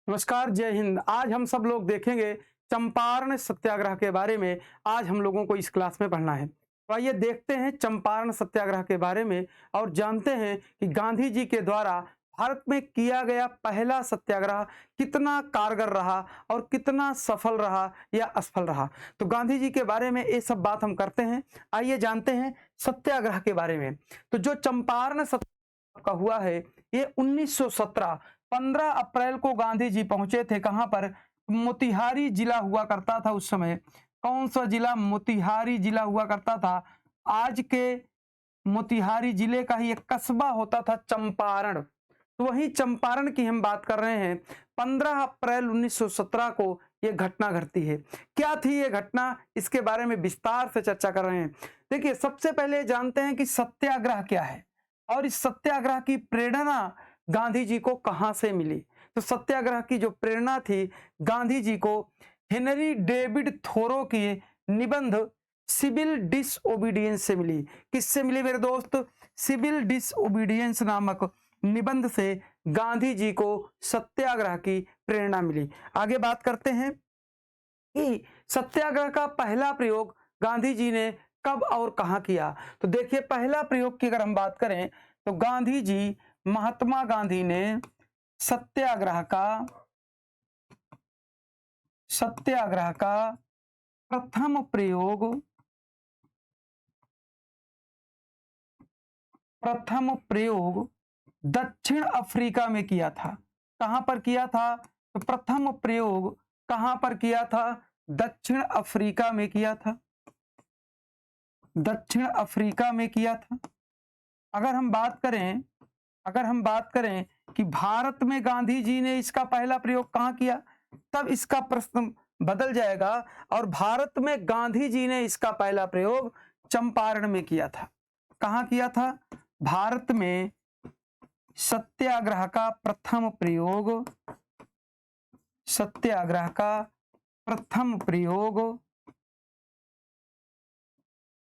नमस्कार, जय हिंद। आज हम सब लोग देखेंगे चंपारण सत्याग्रह के बारे में। आज हम लोगों को इस क्लास में पढ़ना है। तो आइए देखते हैं चंपारण सत्याग्रह के बारे में और जानते हैं कि गांधी जी के द्वारा भारत में किया गया पहला सत्याग्रह कितना कारगर रहा और कितना सफल रहा या असफल रहा। तो गांधी जी के बारे में ये सब बात हम करते हैं। आइए जानते हैं सत्याग्रह के बारे में। तो जो चंपारण सत्याग्रह का हुआ है, ये 1917 15 अप्रैल को गांधी जी पहुंचे थे। कहां पर? मोतिहारी जिला हुआ करता था उस समय। कौन सा जिला? मोतिहारी जिला हुआ करता था। आज के मोतिहारी जिले का ही एक कस्बा होता था चंपारण। तो वही चंपारण की हम बात कर रहे हैं। 15 अप्रैल 1917 को यह घटना घटती है। क्या थी ये घटना? इसके बारे में विस्तार से चर्चा कर रहे हैं। देखिए, सबसे पहले जानते हैं कि सत्याग्रह क्या है और इस सत्याग्रह की प्रेरणा गांधी जी को कहां से मिली। तो सत्याग्रह की जो प्रेरणा थी गांधी जी को हेनरी डेविड थोरो के निबंध सिविल डिसओबीडियंस से मिली। किससे मिली मेरे दोस्त? सिविल डिसओबीडियंस नामक निबंध से गांधी जी को सत्याग्रह की प्रेरणा मिली। आगे बात करते हैं कि सत्याग्रह का पहला प्रयोग गांधी जी ने कब और कहां किया। तो देखिए, पहला प्रयोग की अगर हम बात करें तो महात्मा गांधी ने सत्याग्रह का प्रथम प्रयोग दक्षिण अफ्रीका में किया था। कहां पर किया था? तो प्रथम प्रयोग कहां पर किया था? दक्षिण अफ्रीका में किया था। दक्षिण अफ्रीका में किया था। अगर हम बात करें कि भारत में गांधी जी ने इसका पहला प्रयोग कहां किया, तब इसका प्रश्न बदल जाएगा और भारत में गांधी जी ने इसका पहला प्रयोग चंपारण में किया था। कहां किया था? भारत में सत्याग्रह का प्रथम प्रयोग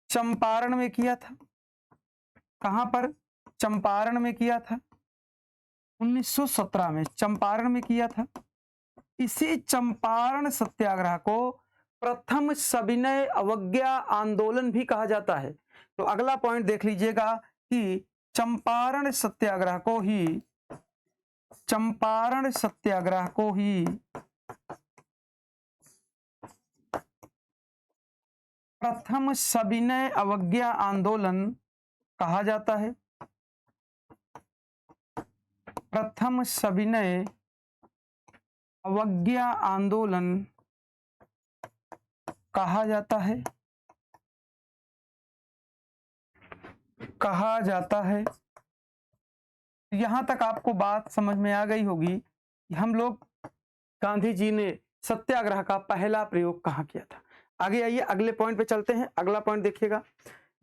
चंपारण में किया था। कहां पर? चंपारण में किया था। 1917 में चंपारण में किया था। इसी चंपारण सत्याग्रह को प्रथम सविनय अवज्ञा आंदोलन भी कहा जाता है। तो अगला पॉइंट देख लीजिएगा कि चंपारण सत्याग्रह को ही प्रथम सविनय अवज्ञा आंदोलन कहा जाता है। प्रथम सविनय अवज्ञा आंदोलन कहा जाता है। यहां तक आपको बात समझ में आ गई होगी कि हम लोग गांधी जी ने सत्याग्रह का पहला प्रयोग कहां किया था। आगे आइए, अगले पॉइंट पे चलते हैं। अगला पॉइंट देखिएगा,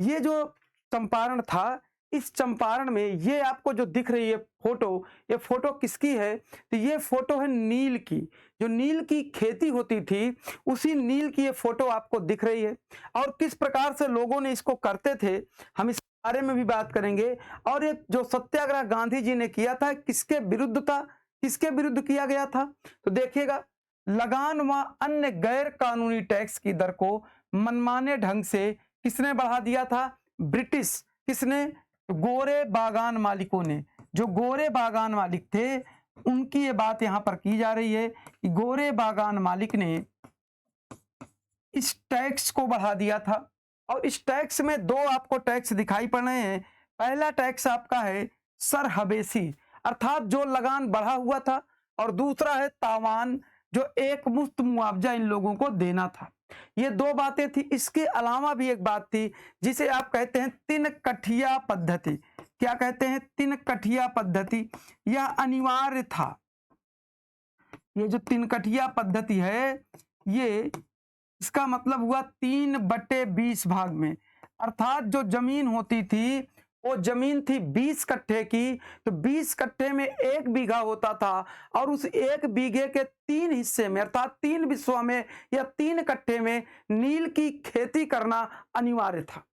ये जो चंपारण था, इस चंपारण में ये आपको जो दिख रही है फोटो, ये फोटो किसकी है? तो ये फोटो है नील की। जो नील की खेती होती थी, उसी नील की ये फोटो आपको दिख रही है। और किस प्रकार से लोगों ने इसको करते थे, हम इस बारे में भी बात करेंगे। और ये जो सत्याग्रह गांधी जी ने किया था, किसके विरुद्ध था? किसके विरुद्ध किया गया था? तो देखिएगा, लगान व अन्य गैर कानूनी टैक्स की दर को मनमाने ढंग से किसने बढ़ा दिया था? ब्रिटिश। किसने? गोरे बागान मालिकों ने। जो गोरे बागान मालिक थे, उनकी ये बात यहां पर की जा रही है कि गोरे बागान मालिक ने इस टैक्स को बढ़ा दिया था। और इस टैक्स में दो आपको टैक्स दिखाई पड़ रहे हैं। पहला टैक्स आपका है सर हबेसी, अर्थात जो लगान बढ़ा हुआ था, और दूसरा है तावान, जो एक मुफ्त मुआवजा इन लोगों को देना था। ये दो बातें थी। इसके अलावा भी एक बात थी जिसे आप कहते हैं तीन कठिया पद्धति। क्या कहते हैं? तीन कठिया पद्धति। यह अनिवार्य था। ये जो तीन कठिया पद्धति है, ये इसका मतलब हुआ 3/20 भाग में। अर्थात जो जमीन होती थी, वो जमीन थी 20 कट्ठे की, तो 20 कट्ठे में 1 बीघा होता था, और उस 1 बीघे के 3 हिस्से में, अर्थात 3 बिस्वा में या 3 कट्ठे में नील की खेती करना अनिवार्य था।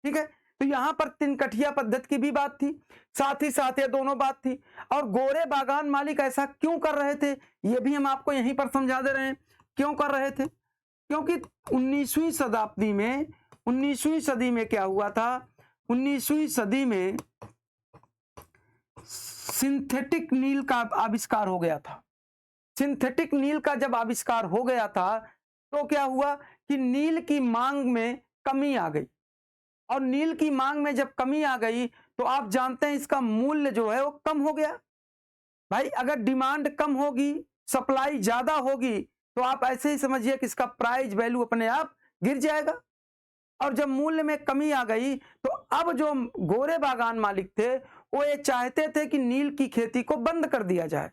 ठीक है, तो यहां पर तिनकठिया पद्धति की भी बात थी, साथ ही साथ ये दोनों बात थी। और गोरे बागान मालिक ऐसा क्यों कर रहे थे, ये भी हम आपको यहीं पर समझा दे रहे हैं क्यों कर रहे थे। क्योंकि 19वीं शताब्दी में 19वीं सदी में क्या हुआ था, 19वीं सदी में सिंथेटिक नील का आविष्कार हो गया था। सिंथेटिक नील का जब आविष्कार हो गया था तो क्या हुआ कि नील की मांग में कमी आ गई, और नील की मांग में जब कमी आ गई तो आप जानते हैं इसका मूल्य जो है वो कम हो गया। भाई अगर डिमांड कम होगी, सप्लाई ज्यादा होगी, तो आप ऐसे ही समझिए कि इसका प्राइस वैल्यू अपने आप गिर जाएगा। और जब मूल्य में कमी आ गई तो अब जो गोरे बागान मालिक थे वो ये चाहते थे कि नील की खेती को बंद कर दिया जाए।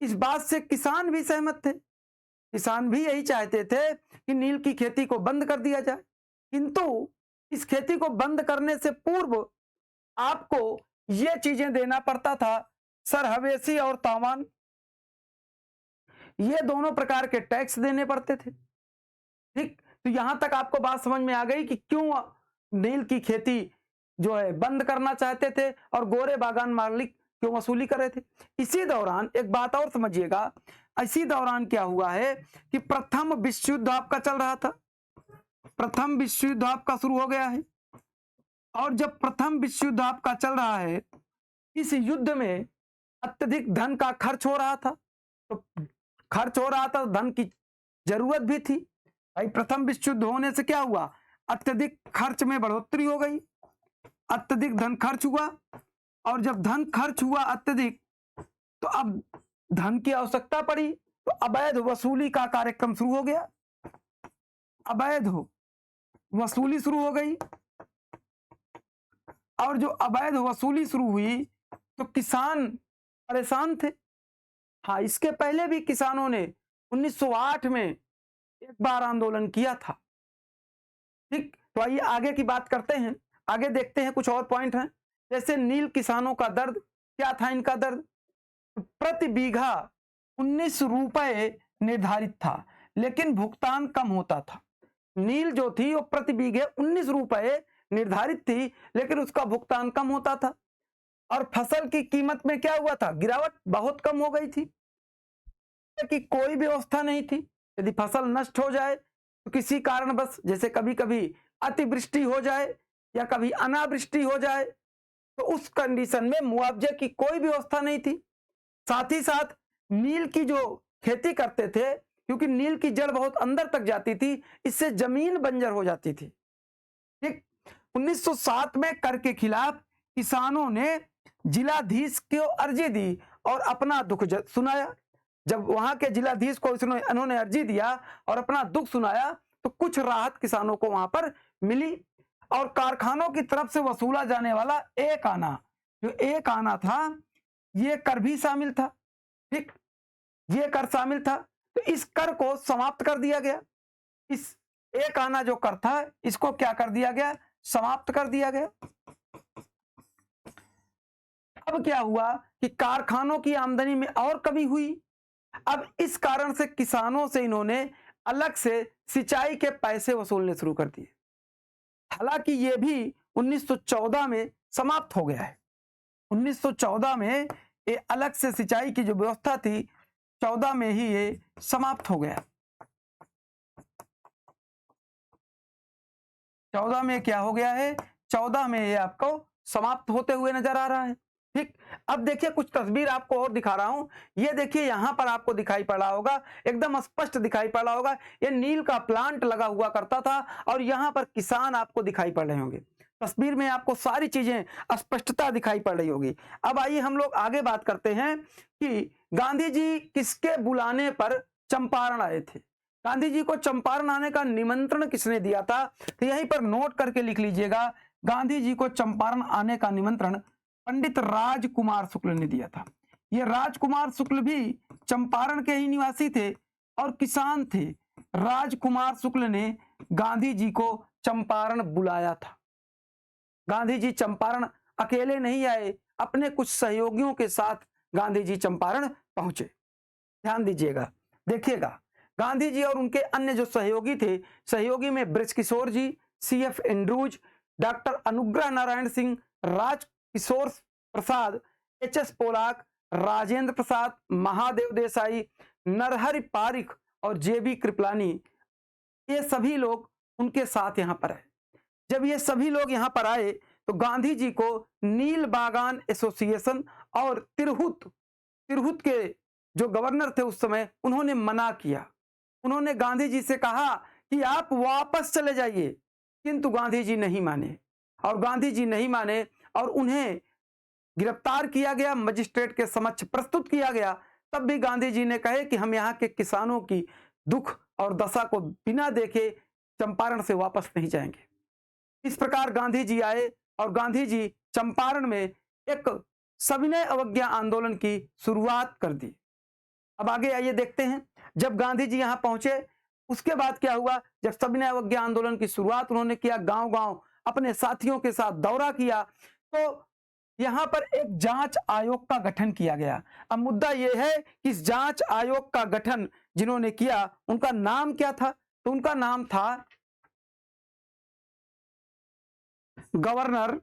इस बात से किसान भी सहमत थे, किसान भी यही चाहते थे कि नील की खेती को बंद कर दिया जाए। किंतु इस खेती को बंद करने से पूर्व आपको ये चीजें देना पड़ता था, सर हवेसी और तावान, ये दोनों प्रकार के टैक्स देने पड़ते थे। ठीक, तो यहां तक आपको बात समझ में आ गई कि क्यों नील की खेती जो है बंद करना चाहते थे और गोरे बागान मालिक क्यों वसूली कर रहे थे। इसी दौरान एक बात और समझिएगा, इसी दौरान क्या हुआ है कि प्रथम विश्व युद्ध आपका चल रहा था, प्रथम विश्व युद्ध आपका शुरू हो गया है। और जब प्रथम विश्व युद्ध आपका चल रहा है, इस युद्ध में अत्यधिक धन का खर्च हो रहा था, तो खर्च हो रहा था, धन की जरूरत भी थी। भाई प्रथम विश्व युद्ध होने से क्या हुआ, अत्यधिक खर्च में बढ़ोतरी हो गई, अत्यधिक धन खर्च हुआ, और जब धन खर्च हुआ अत्यधिक, तो अब धन की आवश्यकता पड़ी, तो अवैध वसूली का कार्यक्रम शुरू हो गया, अवैध वसूली शुरू हो गई। और जो अवैध वसूली शुरू हुई तो किसान परेशान थे। हाँ, इसके पहले भी किसानों ने 1908 में एक बार आंदोलन किया था। ठीक, तो आइए आगे की बात करते हैं, आगे देखते हैं कुछ और पॉइंट हैं। जैसे नील किसानों का दर्द, क्या था इनका दर्द, प्रति बीघा 19 रुपए निर्धारित था, लेकिन भुगतान कम होता था। नील जो थी वो प्रति बीघे 19 रुपए निर्धारित थी, लेकिन उसका भुगतान कम होता था। और फसल की कीमत में क्या हुआ था, गिरावट बहुत कम हो गई थी, कि कोई व्यवस्था नहीं थी। यदि फसल नष्ट हो जाए तो किसी कारण बस, जैसे कभी कभी अतिवृष्टि हो जाए या कभी अनावृष्टि हो जाए, तो उस कंडीशन में मुआवजे की कोई व्यवस्था नहीं थी। साथ ही साथ नील की जो खेती करते थे, क्योंकि नील की जड़ बहुत अंदर तक जाती थी, इससे जमीन बंजर हो जाती थी। ठीक, 1907 में कर के खिलाफ किसानों ने जिलाधीश को अर्जी दी और अपना दुख सुनाया। जब वहां के जिलाधीश को उन्होंने अर्जी दिया और अपना दुख सुनाया, तो कुछ राहत किसानों को वहां पर मिली। और कारखानों की तरफ से वसूला जाने वाला एक आना, जो एक आना था, ये कर भी शामिल था। ठीक, ये कर शामिल था, तो इस कर को समाप्त कर दिया गया। इस एक आना जो कर था, इसको क्या कर दिया गया, समाप्त कर दिया गया। अब क्या हुआ कि कारखानों की आमदनी में और कमी हुई। अब इस कारण से किसानों से इन्होंने अलग से सिंचाई के पैसे वसूलने शुरू कर दिए। हालांकि ये भी 1914 में समाप्त हो गया है। 1914 में ये अलग से सिंचाई की जो व्यवस्था थी, 14 में ही ये समाप्त हो गया। 14 में क्या हो गया है, 14 में ये आपको समाप्त होते हुए नजर आ रहा है। ठीक, अब देखिए कुछ तस्वीर आपको और दिखा रहा हूं। ये देखिए यहां पर आपको दिखाई पड़ रहा होगा, एकदम स्पष्ट दिखाई पड़ रहा होगा, ये नील का प्लांट लगा हुआ करता था और यहां पर किसान आपको दिखाई पड़ रहे होंगे। तस्वीर में आपको सारी चीजें स्पष्टता दिखाई पड़ रही होगी। अब आइए हम लोग आगे बात करते हैं कि गांधी जी किसके बुलाने पर चंपारण आए थे। गांधी जी को चंपारण आने का निमंत्रण किसने दिया था, तो यहीं पर नोट करके लिख लीजिएगा। गांधी जी को चंपारण आने का निमंत्रण पंडित राजकुमार शुक्ल ने दिया था। ये राजकुमार शुक्ल भी चंपारण के ही निवासी थे और किसान थे। राजकुमार शुक्ल ने गांधी जी को चंपारण बुलाया था। गांधी जी चंपारण अकेले नहीं आए, अपने कुछ सहयोगियों के साथ गांधी जी चंपारण पहुंचे। ध्यान दीजिएगा, देखिएगा, गांधी जी और उनके अन्य जो सहयोगी थे, सहयोगी में बृजकिशोर जी, CF Andrews, doctor Anugrah Narayan Singh, Rajkishore प्रसाद, एच.एस. पोलाक, राजेंद्र प्रसाद, महादेव देसाई, नरहरि पारिख और जे.बी. कृपलानी, ये सभी लोग उनके साथ यहां पर आए। जब ये सभी लोग यहां पर आए तो गांधी जी को नील बागान एसोसिएशन और तिरहुत के जो गवर्नर थे उस समय, उन्होंने मना किया। उन्होंने गांधी जी से कहा कि आप वापस चले जाइए, किंतु गांधी जी नहीं माने और गांधी जी नहीं माने और उन्हें गिरफ्तार किया गया, मजिस्ट्रेट के समक्ष प्रस्तुत किया गया। तब भी गांधी जी ने कहे कि हम यहाँ के किसानों की दुख और दशा को बिना देखे चंपारण से वापस नहीं जाएंगे। इस प्रकार गांधी जी आए और गांधी जी चंपारण में एक सविनय अवज्ञा आंदोलन की शुरुआत कर दी। अब आगे आइए देखते हैं, जब गांधी जी यहां पहुंचे उसके बाद क्या हुआ। जब सविनय अवज्ञा आंदोलन की शुरुआत उन्होंने किया, गांव-गांव अपने साथियों के साथ दौरा किया, तो यहां पर एक जांच आयोग का गठन किया गया। अब मुद्दा यह है कि इस जांच आयोग का गठन जिन्होंने किया उनका नाम क्या था, तो उनका नाम था गवर्नर।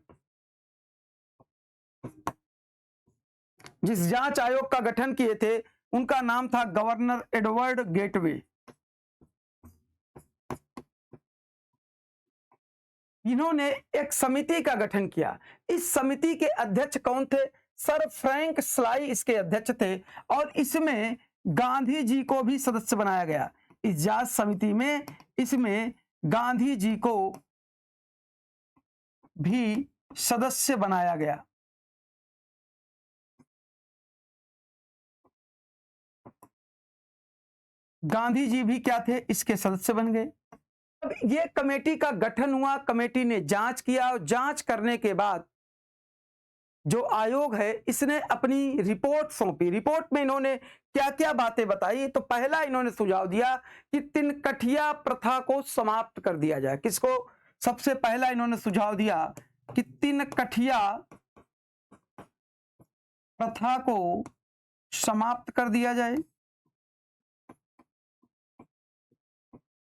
जिस जांच आयोग का गठन किए थे उनका नाम था गवर्नर एडवर्ड गेटवे। इन्होंने एक समिति का गठन किया। इस समिति के अध्यक्ष कौन थे? सर फ्रैंक स्लाई इसके अध्यक्ष थे और इसमें गांधी जी को भी सदस्य बनाया गया। इस जांच समिति में इसमें गांधी जी को भी सदस्य बनाया गया। गांधी जी भी क्या थे? इसके सदस्य बन गए। अब ये कमेटी का गठन हुआ, कमेटी ने जांच किया और जांच करने के बाद जो आयोग है इसने अपनी रिपोर्ट सौंपी। रिपोर्ट में इन्होंने क्या क्या बातें बताई, तो पहला इन्होंने सुझाव दिया कि तिनकठिया प्रथा को समाप्त कर दिया जाए। किसको? सबसे पहला इन्होंने सुझाव दिया कि तिनकठिया प्रथा को समाप्त कर दिया जाए।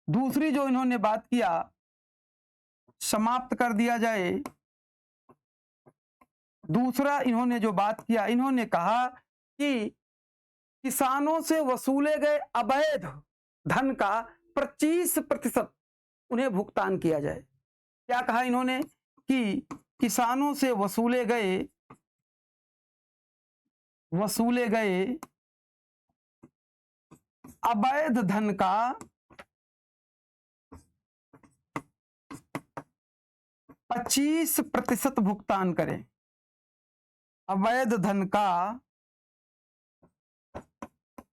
दूसरी जो इन्होंने बात किया, समाप्त कर दिया जाए, दूसरा इन्होंने जो बात किया, इन्होंने कहा कि किसानों से वसूले गए अवैध धन का 25% उन्हें भुगतान किया जाए। क्या कहा इन्होंने? कि किसानों से वसूले गए अवैध धन का 25% भुगतान करें। अवैध धन का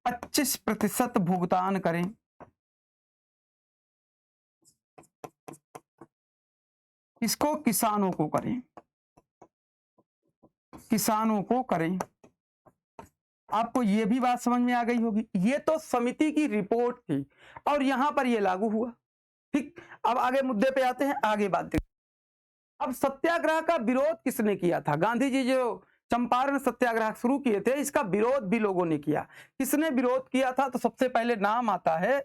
25% भुगतान करें। इसको किसानों को करें, किसानों को करें। आपको यह भी बात समझ में आ गई होगी। ये तो समिति की रिपोर्ट थी और यहां पर यह लागू हुआ। ठीक, अब आगे मुद्दे पे आते हैं, आगे बात देखते हैं। अब सत्याग्रह का विरोध किसने किया था? गांधी जी जो चंपारण सत्याग्रह शुरू किए थे इसका विरोध भी लोगों ने किया। किसने विरोध किया था? तो सबसे पहले नाम आता है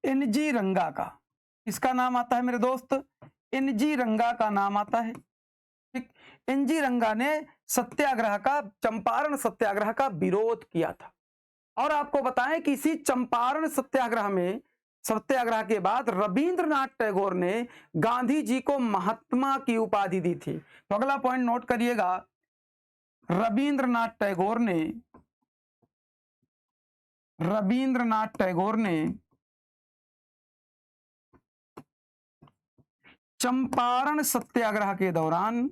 एन.जी. रंगा का। किसका नाम आता है मेरे दोस्त? एन.जी. रंगा का नाम आता है। ठीक, एन.जी. रंगा ने सत्याग्रह का, चंपारण सत्याग्रह का विरोध किया था। और आपको बताएं कि इसी चंपारण सत्याग्रह के बाद रविंद्रनाथ टैगोर ने गांधी जी को महात्मा की उपाधि दी थी। तो अगला पॉइंट नोट करिएगा, रविंद्रनाथ टैगोर ने चंपारण सत्याग्रह के दौरान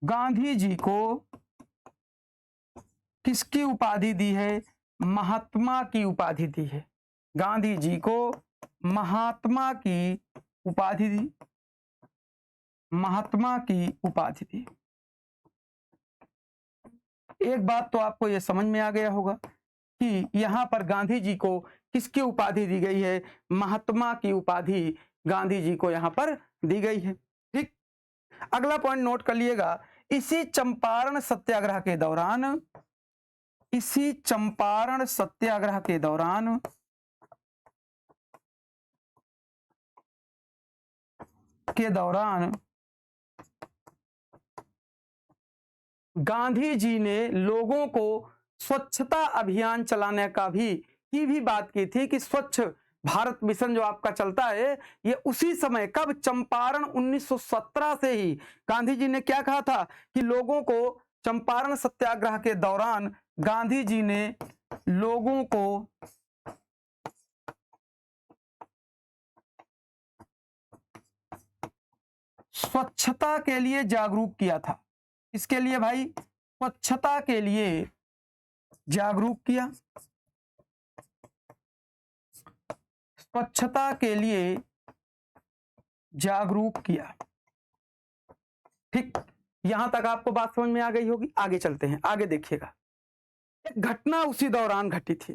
गांधी जी को किसकी उपाधि दी है? महात्मा की उपाधि दी है। गांधी जी को महात्मा की उपाधि दी, महात्मा की उपाधि दी। एक बात तो आपको यह समझ में आ गया होगा कि यहां पर गांधी जी को किसकी उपाधि दी गई है? महात्मा की उपाधि गांधी जी को यहां पर दी गई है। ठीक, अगला पॉइंट नोट कर लिएगा, इसी चंपारण सत्याग्रह के दौरान इसी चंपारण सत्याग्रह के दौरान गांधी जी ने लोगों को स्वच्छता अभियान चलाने की भी बात की थी कि स्वच्छ भारत मिशन जो आपका चलता है, ये उसी समय कब, चंपारण 1917 से ही गांधी जी ने क्या कहा था कि लोगों को चंपारण सत्याग्रह के दौरान गांधी जी ने लोगों को स्वच्छता के लिए जागरूक किया था। इसके लिए भाई, स्वच्छता के लिए जागरूक किया, स्वच्छता के लिए जागरूक किया। ठीक, यहां तक आपको बात समझ में आ गई होगी। आगे चलते हैं, आगे देखिएगा। एक घटना उसी दौरान घटी थी।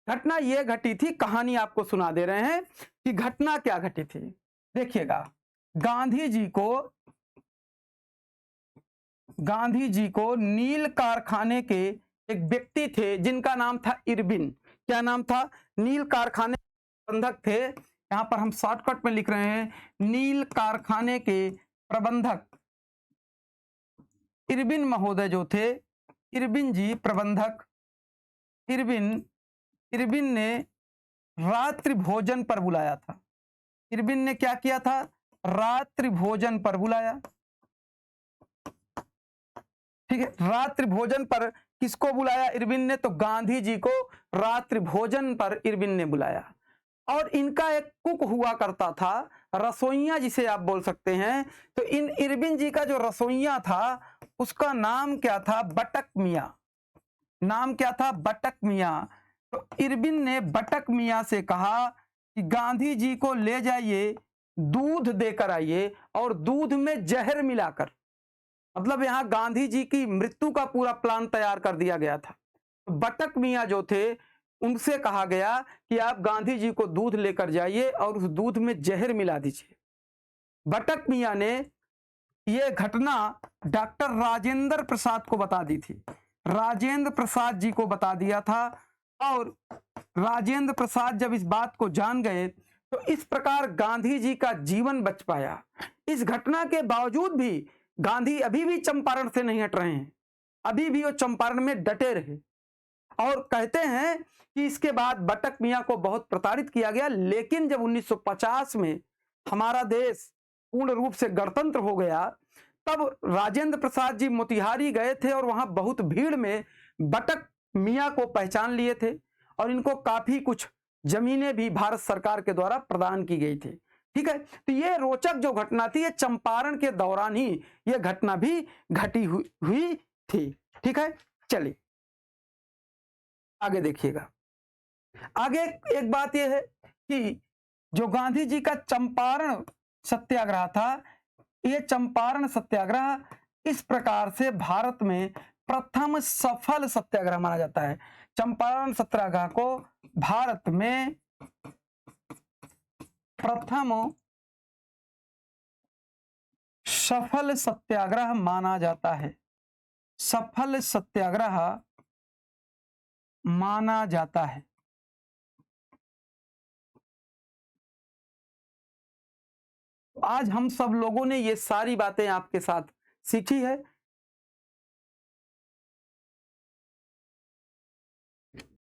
घटना यह घटी थी, कहानी आपको सुना दे रहे हैं कि घटना क्या घटी थी। देखिएगा, गांधी जी को नील कारखाने के एक व्यक्ति थे जिनका नाम था इरविन। क्या नाम था? नील कारखाने प्रबंधक थे। यहां पर हम शॉर्टकट में लिख रहे हैं, नील कारखाने के प्रबंधक इरविन महोदय जो थे, इरविन जी प्रबंधक इरविन ने रात्रि भोजन पर बुलाया था। इरविन ने क्या किया था? रात्रि भोजन पर बुलाया। ठीक है, रात्रि भोजन पर किसको बुलाया इरविन ने? तो गांधी जी को रात्रि भोजन पर इरविन ने बुलाया। और इनका एक कुक हुआ करता था, रसोइया जिसे आप बोल सकते हैं। तो इन इरविन जी का जो रसोइया था उसका नाम क्या था? बटक मियां। नाम क्या था? बटक मियां। तो इरविन ने बटक मियां से कहा कि गांधी जी को ले जाइए, दूध देकर आइए और दूध में जहर मिलाकर, मतलब यहां गांधी जी की मृत्यु का पूरा प्लान तैयार कर दिया गया था। तो बटक मियां जो थे उनसे कहा गया कि आप गांधी जी को दूध लेकर जाइए और उस दूध में जहर मिला दीजिए। बटक मियां ने यह घटना डॉक्टर राजेंद्र प्रसाद को बता दी थी। राजेंद्र प्रसाद जी को बता दिया था और राजेंद्र प्रसाद जब इस बात को जान गए तो इस प्रकार गांधी जी का जीवन बच पाया। इस घटना के बावजूद भी गांधी अभी भी चंपारण से नहीं हट रहे हैं, अभी भी वो चंपारण में डटे रहे। और कहते हैं कि इसके बाद बटक मियां को बहुत प्रताड़ित किया गया, लेकिन जब 1950 में हमारा देश पूर्ण रूप से गणतंत्र हो गया, तब राजेंद्र प्रसाद जी मोतिहारी गए थे और वहां बहुत भीड़ में बटक मियां को पहचान लिए थे और इनको काफी कुछ जमीनें भी भारत सरकार के द्वारा प्रदान की गई थी। ठीक है, तो ये रोचक जो घटना थी, ये चंपारण के दौरान ही ये घटना भी घटी हुई थी। ठीक है, चलिए आगे देखिएगा। आगे एक बात यह है कि जो गांधी जी का चंपारण सत्याग्रह था, ये चंपारण सत्याग्रह इस प्रकार से भारत में प्रथम सफल सत्याग्रह माना जाता है। चंपारण सत्याग्रह को भारत में प्रथम सफल सत्याग्रह माना जाता है। सफल सत्याग्रह माना जाता है। आज हम सब लोगों ने ये सारी बातें आपके साथ सीखी है